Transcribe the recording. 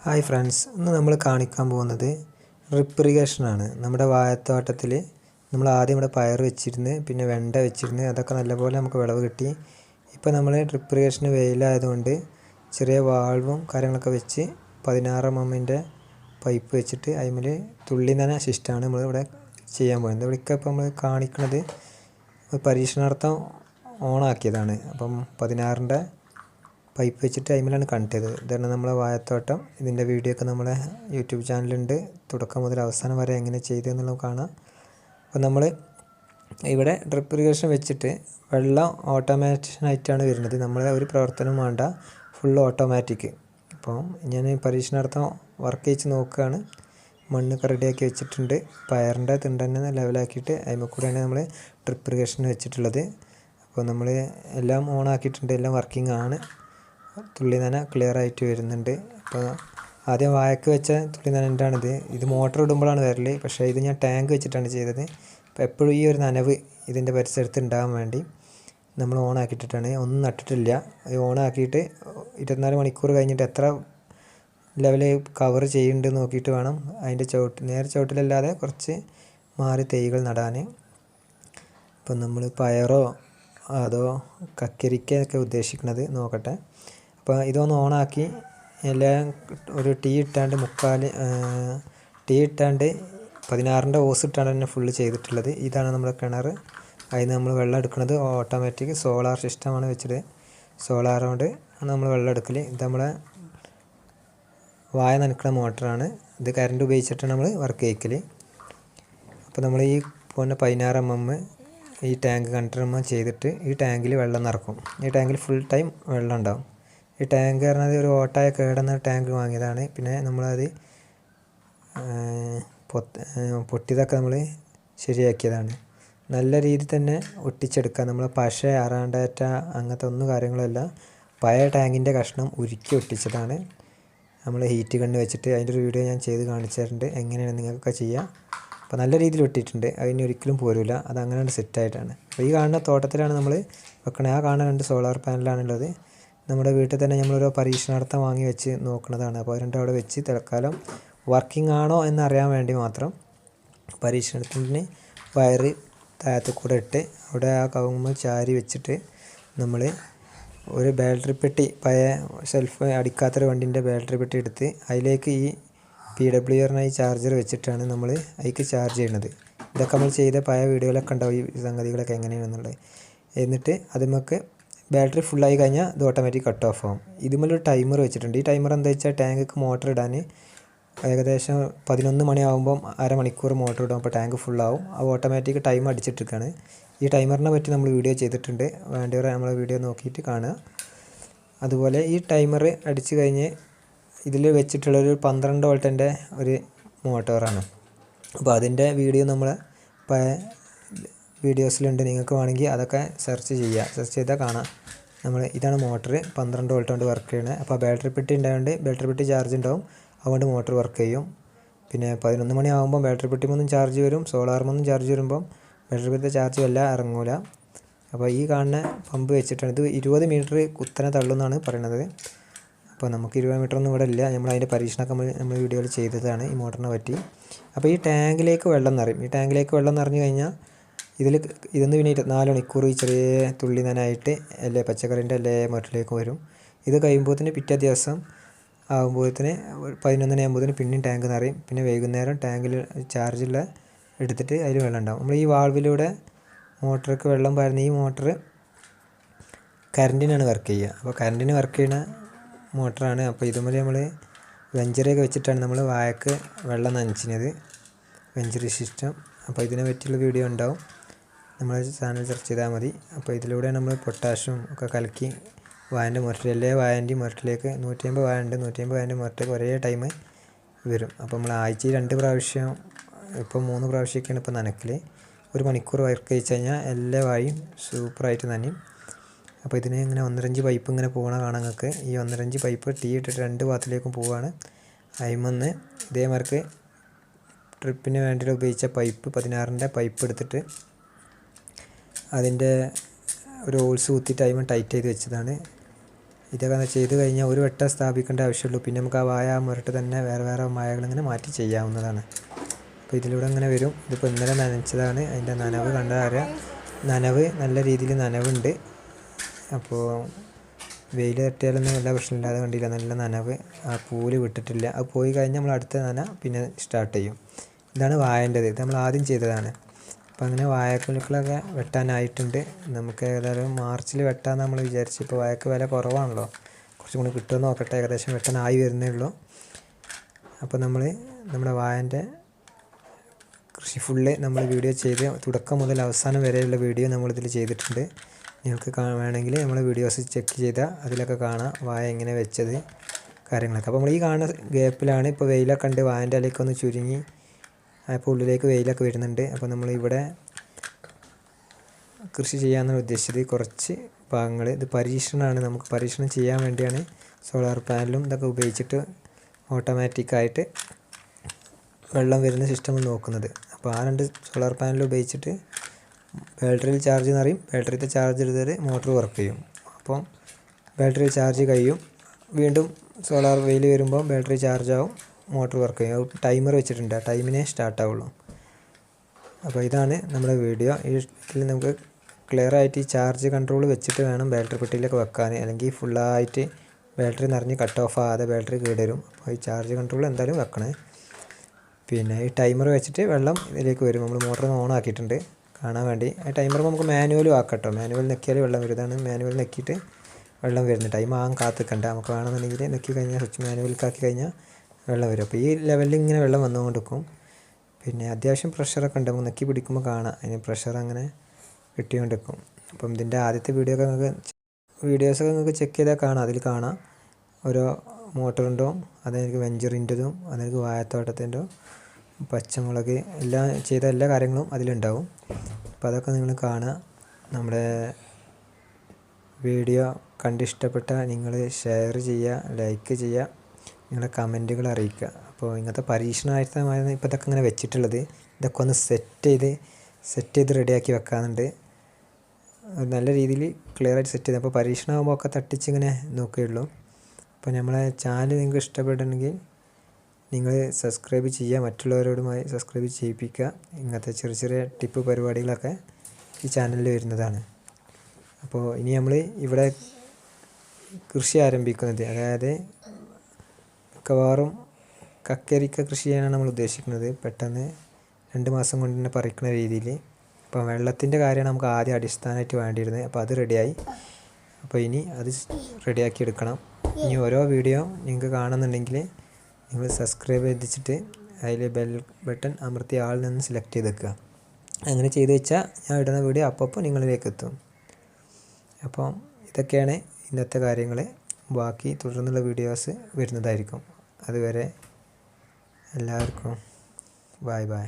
Hi friends, ഇന്ന് നമ്മൾ കാണിക്കാൻ പോകുന്നത് ഡ്രിപ്പ് ഇറിഗേഷനാണ്. നമ്മുടെ വാഴത്തോട്ടത്തിൽ നമ്മൾ ആദ്യം ഇവിടെ പയർ വെച്ചിരുന്ന്, പിന്നെ വെണ്ട വെച്ചിരുന്ന്, അതൊക്കെ നല്ലപോലെ നമുക്ക് വിളവ് കിട്ടി. ഇപ്പോൾ നമ്മൾ ഡ്രിപ്പ് ഇറിഗേഷന് വെയിലായതുകൊണ്ട് ചെറിയ വാൾവും കാര്യങ്ങളൊക്കെ വെച്ച് 16 mm പൈപ്പ് വെച്ചിട്ട് അതിൽ തുള്ളി നന സിസ്റ്റമാണ് നമ്മളിവിടെ ചെയ്യാൻ പോകുന്നത്. ഇവിടേക്ക് ഇപ്പോൾ നമ്മൾ കാണിക്കുന്നത് പരീക്ഷണാർത്ഥം ഓണാക്കിയതാണ്. അപ്പം 16 പൈപ്പ് വെച്ചിട്ട് അതിലാണ് കണക്ട് ചെയ്തത്. ഇതാണ് നമ്മളെ വാഴത്തോട്ടം. ഇതിൻ്റെ വീഡിയോ ഒക്കെ നമ്മളെ യൂട്യൂബ് ചാനലുണ്ട്. തുടക്കം മുതൽ അവസാനം വരെ എങ്ങനെ ചെയ്തതെന്നുള്ളത് കാണാം. അപ്പോൾ നമ്മൾ ഇവിടെ ഡ്രിപ്പ് ഇറിഗേഷൻ വെച്ചിട്ട് വെള്ളം ഓട്ടോമാറ്റിക്കായിട്ടാണ് വരുന്നത്. നമ്മളെ ഒരു പ്രവർത്തനവും വേണ്ട, ഫുൾ ഓട്ടോമാറ്റിക്. അപ്പോൾ ഞാൻ പരീക്ഷണാർത്ഥം വർക്ക് ചെയ്ത് നോക്കുകയാണ്. മണ്ണൊക്കെ റെഡിയാക്കി വെച്ചിട്ടുണ്ട്. പയറിൻ്റെ തിണ്ടന്നെ ലെവലാക്കിയിട്ട് അതിൽ കൂടെയാണ് നമ്മൾ ഡ്രിപ്പ് ഇറിഗേഷൻ വെച്ചിട്ടുള്ളത്. അപ്പോൾ നമ്മൾ എല്ലാം ഓൺ ആക്കിയിട്ടുണ്ട്, എല്ലാം വർക്കിംഗ് ആണ്. തുള്ളി നന ക്ലിയർ ആയിട്ട് വരുന്നുണ്ട്. അപ്പോൾ ആദ്യം വാഴയ്ക്ക് വെച്ച തുള്ളി നനൻ്റാണിത്. ഇത് മോട്ടർ ഇടുമ്പോഴാണ് വരൽ, പക്ഷേ ഇത് ഞാൻ ടാങ്ക് വെച്ചിട്ടാണ് ചെയ്തത്. അപ്പോൾ എപ്പോഴും ഈ ഒരു നനവ് ഇതിൻ്റെ പരിസരത്ത് ഉണ്ടാകാൻ വേണ്ടി നമ്മൾ ഓൺ ആക്കിയിട്ടിട്ടാണ്. ഒന്നും നട്ടിട്ടില്ല. ഓൺ ആക്കിയിട്ട് 24 മണിക്കൂർ കഴിഞ്ഞിട്ട് എത്ര ലെവൽ കവർ ചെയ്യുന്നുണ്ട് നോക്കിയിട്ട് വേണം അതിൻ്റെ നേരെ ചുവട്ടിലല്ലാതെ കുറച്ച് മാറി തൈകൾ നടാൻ. ഇപ്പം നമ്മൾ പയറോ അതോ കക്കരിക്കയൊക്കെ ഉദ്ദേശിക്കുന്നത് നോക്കട്ടെ. അപ്പോൾ ഇതൊന്ന് ഓണാക്കി എല്ലാം ഒരു ടീ ഇട്ടാണ്ട് 16 ഓസ് ഇട്ടാണ്ട് തന്നെ ഫുള്ള് ചെയ്തിട്ടുള്ളത്. ഇതാണ് നമ്മുടെ കിണർ. അതിന് നമ്മൾ വെള്ളം എടുക്കുന്നത് ഓട്ടോമാറ്റിക് സോളാർ സിസ്റ്റമാണ് വെച്ചത്. സോളാർ കൊണ്ട് നമ്മൾ വെള്ളം എടുക്കൽ. ഇത് നമ്മളെ വാഴ നനക്കുന്ന മോട്ടറാണ്. ഇത് കറണ്ട് ഉപയോഗിച്ചിട്ടാണ് നമ്മൾ വർക്ക് ചെയ്യിക്കൽ. അപ്പോൾ നമ്മൾ ഈ പോകുന്ന 16 mm ഈ ടാങ്ക് കണ്ടർമ്മ ചെയ്തിട്ട് ഈ ടാങ്കിൽ വെള്ളം നിറക്കും. ഈ ടാങ്കിൽ ഫുൾ ടൈം വെള്ളം ഉണ്ടാവും. ഈ ടാങ്ക് പറഞ്ഞത് ഒരു ഓട്ടായ കേടുന്ന ടാങ്ക് വാങ്ങിയതാണ്. പിന്നെ നമ്മളത് പൊട്ടിയതൊക്കെ നമ്മൾ ശരിയാക്കിയതാണ്. നല്ല രീതിയിൽ തന്നെ ഒട്ടിച്ചെടുക്കുക. നമ്മൾ പശ അറാണ്ടേറ്റ അങ്ങനത്തെ ഒന്നും കാര്യങ്ങളല്ല. പഴയ ടാങ്കിൻ്റെ കഷ്ണം ഉരുക്കി ഒട്ടിച്ചതാണ്. നമ്മൾ ഹീറ്റ് ഗണ്ണ് വെച്ചിട്ട് അതിൻ്റെ ഒരു വീഡിയോ ഞാൻ ചെയ്ത് കാണിച്ചു തരുന്നുണ്ട്, എങ്ങനെയാണ് നിങ്ങൾക്കൊക്കെ ചെയ്യുക. അപ്പോൾ നല്ല രീതിയിൽ ഇട്ടിട്ടുണ്ട്, അതിന് ഒരിക്കലും പോരില്ല. അത് അങ്ങനെ സെറ്റായിട്ടാണ്. അപ്പോൾ ഈ കാണുന്ന തോട്ടത്തിലാണ് നമ്മൾ വെക്കണത്. ആ കാണുന്ന 2 സോളാർ പാനലാണുള്ളത്. നമ്മുടെ വീട്ടിൽ തന്നെ നമ്മളൊരു പരീക്ഷണാർത്ഥം വാങ്ങി വെച്ച് നോക്കുന്നതാണ്. അപ്പോൾ 2 അവിടെ വെച്ച് തൽക്കാലം വർക്കിംഗ് ആണോ എന്നറിയാൻ വേണ്ടി മാത്രം പരീക്ഷണത്തിന് വയറ് താഴത്ത് കൂടെ ഇട്ട് അവിടെ ആ കവുങ്ങ് ചാരി വെച്ചിട്ട് നമ്മൾ ഒരു ബാറ്ററി പെട്ടി, പഴയ ഷെൽഫ് അടിക്കാത്തൊരു വണ്ടിൻ്റെ ബാറ്ററി പെട്ടി എടുത്ത് അതിലേക്ക് ഈ PWR ഈ ചാർജർ വെച്ചിട്ടാണ് നമ്മൾ അതിലേക്ക് ചാർജ് ചെയ്യുന്നത്. ഇതൊക്കെ നമ്മൾ ചെയ്ത പഴയ വീഡിയോയിലൊക്കെ ഉണ്ടാവും ഈ സംഗതികളൊക്കെ എങ്ങനെയാണെന്നുള്ളത്. എന്നിട്ട് അതിമൊക്കെ ബാറ്ററി ഫുള്ളായി കഴിഞ്ഞാൽ ഇത് ഓട്ടോമാറ്റിക് കട്ട് ഓഫ് ആവും. ഇതുമല്ലൊരു ടൈമർ വെച്ചിട്ടുണ്ട്. ഈ ടൈമർ എന്താ വെച്ചാൽ ടാങ്കിക്ക് മോട്ടർ ഇടാൻ ഏകദേശം 11 മണിയാകുമ്പം അരമണിക്കൂർ മോട്ടർ ഇടും. അപ്പോൾ ടാങ്ക് ഫുള്ളാവും. ആ ഓട്ടോമാറ്റിക് ടൈം അടിച്ചിട്ടിരിക്കുകയാണ്. ഈ ടൈമറിനെ പറ്റി നമ്മൾ വീഡിയോ ചെയ്തിട്ടുണ്ട്. വേണ്ടവർ നമ്മളെ വീഡിയോ നോക്കിയിട്ട് കാണുക. അതുപോലെ ഈ ടൈമർ അടിച്ച് കഴിഞ്ഞ് ഇതിൽ വെച്ചിട്ടുള്ളൊരു 12 വോൾട്ടിൻ്റെ ഒരു മോട്ടോറാണ്. അപ്പോൾ അതിൻ്റെ വീഡിയോ നമ്മളെ വീഡിയോസിലുണ്ട്. നിങ്ങൾക്ക് വേണമെങ്കിൽ അതൊക്കെ സെർച്ച് ചെയ്താൽ കാണാം. ഇതാണ് മോട്ടർ, 12 വോൾട്ട് കൊണ്ട് വർക്ക് ചെയ്യണത്. അപ്പോൾ ബാറ്ററി പെട്ടി ഉണ്ടായതുകൊണ്ട് ബാറ്ററി പെട്ടി ചാർജ് ഉണ്ടാവും, അതുകൊണ്ട് മോട്ടർ വർക്ക് ചെയ്യും. പിന്നെ 11 മണിയാകുമ്പോൾ ബാറ്ററി പെട്ടിമൊന്നും ചാർജ് വരും, സോളാറുമൊന്നും ചാർജ് വരുമ്പം ബാറ്ററി പെട്ടി ചാർജ് വല്ല ഇറങ്ങൂല. അപ്പോൾ ഈ കാണുന്ന പമ്പ് വെച്ചിട്ടാണ്. ഇത് 20 മീറ്റർ കുത്തനെ തള്ളുമെന്നാണ് പറയണത്. അപ്പോൾ നമുക്ക് 20 മീറ്റർ ഒന്നും ഇവിടെ ഇല്ല. നമ്മൾ അതിൻ്റെ പരീക്ഷണമൊക്കെ നമ്മൾ വീഡിയോയിൽ ചെയ്തതാണ് ഈ മോട്ടറിനെ പറ്റി. അപ്പോൾ ഈ ടാങ്കിലേക്ക് വെള്ളം നിറയും. ഈ ടാങ്കിലേക്ക് വെള്ളം നിറഞ്ഞു കഴിഞ്ഞാൽ ഇതൊന്ന് പിന്നെ 24 മണിക്കൂർ ഈ ചെറിയ തുള്ളി നനായിട്ട് എല്ലാ പച്ചക്കറിൻ്റെ എല്ലാ മറ്റിലേക്ക് വരും. ഇത് കഴിയുമ്പോഴത്തേന് പിറ്റേ ദിവസം ആകുമ്പോഴത്തേന് 11 ആകുമ്പോഴത്തേന് പിന്നെയും ടാങ്ക് നിറയും. പിന്നെ വൈകുന്നേരം ടാങ്കിൽ ചാർജുള്ള എടുത്തിട്ട് അതിൽ വെള്ളം ഉണ്ടാവും. നമ്മൾ ഈ വാൾവിലൂടെ മോട്ടർക്ക് വെള്ളം പാരുന്ന ഈ മോട്ടർ കറണ്ടിനാണ് വർക്ക് ചെയ്യുക. അപ്പോൾ കറണ്ടിന് വർക്ക് ചെയ്യുന്ന മോട്ടറാണ്. അപ്പോൾ ഇതുപോലെ നമ്മൾ വെഞ്ചറിയൊക്കെ വെച്ചിട്ടാണ് നമ്മൾ വാഴക്ക് വെള്ളം നനച്ചിരുന്നത്, വെഞ്ചറി സിസ്റ്റം. അപ്പോൾ ഇതിനെ പറ്റിയുള്ള വീഡിയോ ഉണ്ടാവും, നമ്മളെ ചാനൽ സെർച്ച് ചെയ്താൽ മതി. അപ്പോൾ ഇതിലൂടെ നമ്മൾ പൊട്ടാഷ്യം ഒക്കെ കലക്കി വാഴൻ്റെ മുരട്ടിൽ, എല്ലാ വാഴൻ്റെയും മുരട്ടിലേക്ക് 150 വാഴ ഉണ്ട്, 150 വാഴൻ്റെ മുരട്ടിലേക്ക് ഒരേ ടൈം വരും. അപ്പോൾ നമ്മൾ ആഴ്ചയിൽ 2 പ്രാവശ്യം, ഇപ്പോൾ 3 പ്രാവശ്യമൊക്കെയാണ് ഇപ്പോൾ നനക്കൽ. 1 മണിക്കൂർ വർക്ക് കഴിച്ച് കഴിഞ്ഞാൽ എല്ലാ വാഴയും സൂപ്പറായിട്ട് നനയും. അപ്പോൾ ഇതിന് ഇങ്ങനെ 1.5 പൈപ്പ് ഇങ്ങനെ പോകണ കാണാൻ നിങ്ങൾക്ക്. ഈ 1.5 പൈപ്പ് ടീ ഇട്ടിട്ട് 2 ഭാഗത്തിലേക്കും പോവുകയാണ്. അതിമൊന്ന് ഇതേമാർക്ക് ട്രിപ്പിന് വേണ്ടിയിട്ട് ഉപയോഗിച്ച പൈപ്പ് 16 പൈപ്പ് എടുത്തിട്ട് അതിൻ്റെ ഒരു ഹോൾസ് കുത്തിയിട്ട് അതിമ ടൈറ്റ് ചെയ്ത് വെച്ചതാണ്. ഇതൊക്കെ ചെയ്ത് കഴിഞ്ഞാൽ ഒരു വട്ടം സ്ഥാപിക്കേണ്ട ആവശ്യമുള്ളൂ. പിന്നെ നമുക്ക് ആ വായ മുരട്ട് തന്നെ വേറെ വേറെ വായകളിങ്ങനെ മാറ്റി ചെയ്യാവുന്നതാണ്. അപ്പോൾ ഇതിലൂടെ അങ്ങനെ വരും. ഇതിപ്പോൾ ഇന്നലെ നനച്ചതാണ്. അതിൻ്റെ നനവ് കണ്ടാൽ അറിയാം. നനവ് നല്ല രീതിയിൽ നനവുണ്ട്. അപ്പോൾ വെയിൽ തട്ടിയാലൊന്നും എല്ലാ പ്രശ്നമില്ലാതെ കണ്ടില്ല. നല്ല നനവ്, ആ പൂല് വിട്ടിട്ടില്ല. അത് പോയി കഴിഞ്ഞാൽ നമ്മൾ അടുത്ത നന പിന്നെ സ്റ്റാർട്ട് ചെയ്യും. ഇതാണ് വായേൻ്റെത്. ഇത് നമ്മൾ ആദ്യം ചെയ്തതാണ്. അപ്പോൾ അങ്ങനെ വാഴക്കുലകളൊക്കെ വെട്ടാനായിട്ടുണ്ട്. നമുക്ക് ഏതായാലും മാർച്ചിൽ വെട്ടാമെന്ന് നമ്മൾ വിചാരിച്ചു. ഇപ്പോൾ വാഴക്ക് വില കുറവാണല്ലോ, കുറച്ചും കൂടി കിട്ടുമെന്ന് നോക്കട്ടെ. ഏകദേശം വെട്ടാനായി വരുന്നേ ഉള്ളൂ. അപ്പോൾ നമ്മുടെ വാഴൻ്റെ കൃഷി ഫുള്ള് നമ്മൾ വീഡിയോ ചെയ്ത് തുടക്കം മുതൽ അവസാനം വരെയുള്ള വീഡിയോ നമ്മളിതിൽ ചെയ്തിട്ടുണ്ട്. നിങ്ങൾക്ക് വേണമെങ്കിൽ നമ്മൾ വീഡിയോസ് ചെക്ക് ചെയ്താൽ അതിലൊക്കെ കാണാം വാഴ എങ്ങനെ വെച്ചത് കാര്യങ്ങളൊക്കെ. അപ്പോൾ നമ്മൾ ഈ കാണുന്ന ഗ്യാപ്പിലാണ് ഇപ്പോൾ വെയിലൊക്കെ ഉണ്ട്. വാഴൻ്റെ ഇലയൊക്കെ ഒന്ന് ചുരുങ്ങി അപ്പോൾ ഉള്ളിലേക്ക് വെയിലൊക്കെ വരുന്നുണ്ട്. അപ്പോൾ നമ്മളിവിടെ കൃഷി ചെയ്യാമെന്നാണ് ഉദ്ദേശിച്ചത്. കുറച്ച് ഭാഗങ്ങൾ ഇത് പരീക്ഷണമാണ്. നമുക്ക് പരീക്ഷണം ചെയ്യാൻ വേണ്ടിയാണ് സോളാർ പാനലും ഇതൊക്കെ ഉപയോഗിച്ചിട്ട് ഓട്ടോമാറ്റിക്കായിട്ട് വെള്ളം വരുന്ന സിസ്റ്റം നോക്കുന്നത്. അപ്പോൾ ആ 2 സോളാർ പാനൽ ഉപയോഗിച്ചിട്ട് ബാറ്ററിയിൽ ചാർജ് നിറയും. ബാറ്ററിയിലത്തെ ചാർജ് എടുത്തിട്ട് മോട്ടർ വർക്ക് ചെയ്യും. അപ്പോൾ ബാറ്ററി ചാർജ് കഴിയും. വീണ്ടും സോളാർ വെയിൽ വരുമ്പോൾ ബാറ്ററി ചാർജ് ആവും, മോട്ടർ വർക്ക് ചെയ്യും. ടൈമർ വെച്ചിട്ടുണ്ട്, ആ ടൈമിനെ സ്റ്റാർട്ട് ആവുള്ളൂ. അപ്പോൾ ഇതാണ് നമ്മുടെ വീഡിയോ. ഇതിൽ നമുക്ക് ക്ലിയർ ആയിട്ട് ഈ ചാർജ് കൺട്രോൾ വെച്ചിട്ട് വേണം ബാറ്ററി പെട്ടിയിലൊക്കെ വെക്കാൻ. അല്ലെങ്കിൽ ഫുള്ളായിട്ട് ബാറ്ററി നിറഞ്ഞ് കട്ട് ഓഫ് ആകാതെ ബാറ്ററി കേടുവരും. അപ്പോൾ ഈ ചാർജ് കൺട്രോൾ എന്തായാലും വെക്കണേ. പിന്നെ ഈ ടൈമർ വെച്ചിട്ട് വെള്ളം ഇതിലേക്ക് വരും. നമ്മൾ മോട്ടർ ഓൺ ആക്കിയിട്ടുണ്ട് കാണാൻ വേണ്ടി. ആ ടൈമർ നമുക്ക് മാനുവലും ആക്കട്ടോ. മാനുവൽ നെക്കിയാൽ വെള്ളം വരും. ഇതാണ് മാനുവൽ നെക്കിയിട്ട് വെള്ളം വരുന്നത്. ടൈം ആകാൻ കാത്തിക്കണ്ട. നമുക്ക് വേണമെന്നുണ്ടെങ്കിൽ നെക്കി കഴിഞ്ഞാൽ സ്വിച്ച് മാനുവലിലാക്കി കഴിഞ്ഞാൽ വെള്ളം വരും. അപ്പോൾ ഈ ലെവലിൽ ഇങ്ങനെ വെള്ളം വന്നുകൊണ്ടിരിക്കും. പിന്നെ അത്യാവശ്യം പ്രഷറൊക്കെ ഉണ്ട്. നമുക്ക് നെക്കി പിടിക്കുമ്പോൾ കാണാം അതിന് പ്രഷർ അങ്ങനെ കിട്ടിക്കൊണ്ടിരിക്കും. അപ്പം ഇതിൻ്റെ ആദ്യത്തെ വീഡിയോസൊക്കെ നിങ്ങൾക്ക് ചെക്ക് ചെയ്താൽ കാണാം. അതിൽ കാണാം ഓരോ മോട്ടറിൻ്റെയും അതെനിക്ക് വെഞ്ചറിൻ്റെതും അതെനിക്ക് വാഴത്തോട്ടത്തിൻ്റെ പച്ചമുളക് എല്ലാം ചെയ്ത എല്ലാ കാര്യങ്ങളും അതിലുണ്ടാവും. അപ്പോൾ അതൊക്കെ നിങ്ങൾ കാണുക. നമ്മുടെ വീഡിയോ കണ്ടിഷ്ടപ്പെട്ടാൽ നിങ്ങൾ ഷെയർ ചെയ്യുക, ലൈക്ക് ചെയ്യുക, നിങ്ങളുടെ കമൻറ്റുകൾ അറിയിക്കുക. അപ്പോൾ ഇങ്ങനത്തെ പരീക്ഷണമായിട്ടാണ് ഇപ്പോൾ ഇതൊക്കെ ഇങ്ങനെ വെച്ചിട്ടുള്ളത്. ഇതൊക്കെ ഒന്ന് സെറ്റ് ചെയ്ത് റെഡിയാക്കി വെക്കാനുണ്ട്. നല്ല രീതിയിൽ ക്ലിയറായിട്ട് സെറ്റ് ചെയ്ത്. അപ്പോൾ പരീക്ഷണമാകുമ്പോൾ ഒക്കെ തട്ടിച്ചിങ്ങനെ നോക്കുകയുള്ളൂ. അപ്പോൾ നമ്മളെ ചാനൽ നിങ്ങൾക്ക് ഇഷ്ടപ്പെടണമെങ്കിൽ നിങ്ങൾ സബ്സ്ക്രൈബ് ചെയ്യുക, മറ്റുള്ളവരോടുമായി സബ്സ്ക്രൈബ് ചെയ്യിപ്പിക്കുക. ഇങ്ങനത്തെ ചെറിയ ചെറിയ ടിപ്പ് പരിപാടികളൊക്കെ ഈ ചാനലിൽ വരുന്നതാണ്. അപ്പോൾ ഇനി നമ്മൾ ഇവിടെ കൃഷി ആരംഭിക്കുന്നത്, അതായത് മിക്കവാറും കക്കരിക്ക കൃഷി ചെയ്യാനാണ് നമ്മൾ ഉദ്ദേശിക്കുന്നത്. പെട്ടെന്ന് 2 മാസം കൊണ്ട് തന്നെ പറിക്കുന്ന രീതിയിൽ. അപ്പോൾ വെള്ളത്തിൻ്റെ കാര്യമാണ് നമുക്ക് ആദ്യം അടിസ്ഥാനമായിട്ട് വേണ്ടിയിരുന്നത്. അപ്പോൾ അത് റെഡിയായി. അപ്പോൾ ഇനി അത് റെഡിയാക്കി എടുക്കണം. ഇനി ഓരോ വീഡിയോ നിങ്ങൾക്ക് കാണുന്നുണ്ടെങ്കിൽ നിങ്ങൾ സബ്സ്ക്രൈബ് ചെയ്തിട്ട് അതിൽ ബെൽ ബട്ടൺ അമർത്തി ആളിൽ നിന്ന് സെലക്ട് ചെയ്ത് വെക്കുക. അങ്ങനെ ചെയ്ത് വെച്ചാൽ ഞാൻ ഇടുന്ന വീഡിയോ അപ്പോൾ നിങ്ങളിലേക്ക് എത്തും. അപ്പം ഇതൊക്കെയാണ് ഇന്നത്തെ കാര്യങ്ങൾ. ബാക്കി തുടർന്നുള്ള വീഡിയോസ് വരുന്നതായിരിക്കും. അതുവരെ എല്ലാവർക്കും ബൈ.